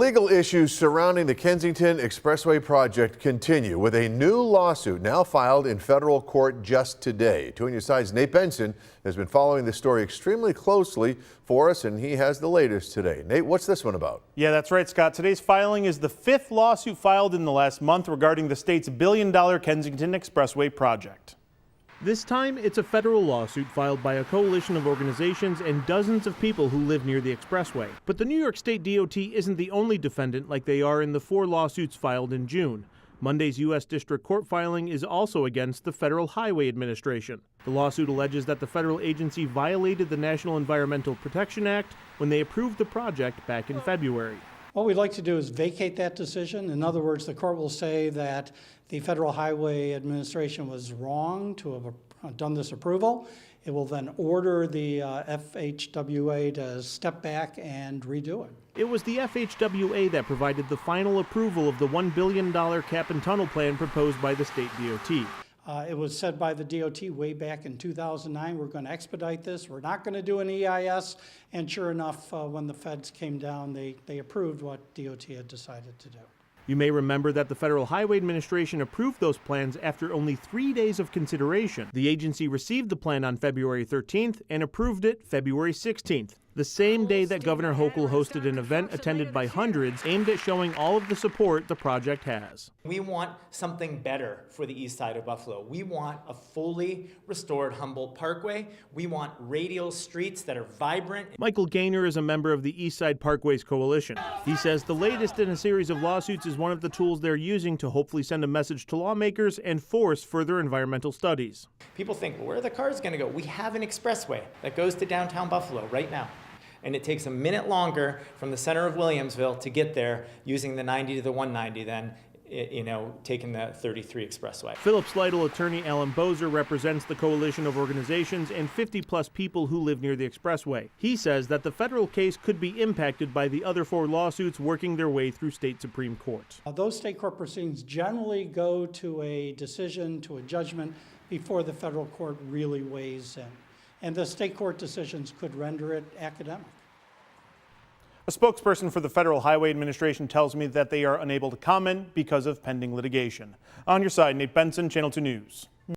Legal issues surrounding the Kensington Expressway project continue with a new lawsuit now filed in federal court just today. 2 News Side's Nate Benson has been following this story extremely closely for us, and he has the latest today. Nate, what's this one about? Yeah, that's right, Scott. Today's filing is the 5th lawsuit filed in the last month regarding the state's billion-dollar Kensington Expressway project. This time, it's a federal lawsuit filed by a coalition of organizations and dozens of people who live near the expressway. But the New York State DOT isn't the only defendant like they are in the 4 lawsuits filed in June. Monday's U.S. District Court filing is also against the Federal Highway Administration. The lawsuit alleges that the federal agency violated the National Environmental Protection Act when they approved the project back in February. What we'd like to do is vacate that decision. In other words, the court will say that the Federal Highway Administration was wrong to have done this approval. It will then order the FHWA to step back and redo it. It was the FHWA that provided the final approval of the $1 billion cap and tunnel plan proposed by the state DOT. It was said by the DOT way back in 2009, we're going to expedite this, we're not going to do an EIS, and sure enough, when the feds came down, they approved what DOT had decided to do. You may remember that the Federal Highway Administration approved those plans after only 3 days of consideration. The agency received the plan on February 13th and approved it February 16th. The same day that Governor Hochul hosted an event attended by hundreds aimed at showing all of the support the project has. We want something better for the east side of Buffalo. We want a fully restored Humboldt Parkway. We want radial streets that are vibrant. Michael Gaynor is a member of the East Side Parkways Coalition. He says the latest in a series of lawsuits is one of the tools they're using to hopefully send a message to lawmakers and force further environmental studies. People think, well, where are the cars going to go? We have an expressway that goes to downtown Buffalo right now. And it takes a minute longer from the center of Williamsville to get there using the 90 to the 190 than taking the 33 expressway. Phillips Lytle attorney Alan Bozer represents the coalition of organizations and 50-plus people who live near the expressway. He says that the federal case could be impacted by the other 4 lawsuits working their way through state Supreme Court. Those state court proceedings generally go to a decision, to a judgment, before the federal court really weighs in. And the state court decisions could render it academic. A spokesperson for the Federal Highway Administration tells me that they are unable to comment because of pending litigation. On your side, Nate Benson, Channel 2 News.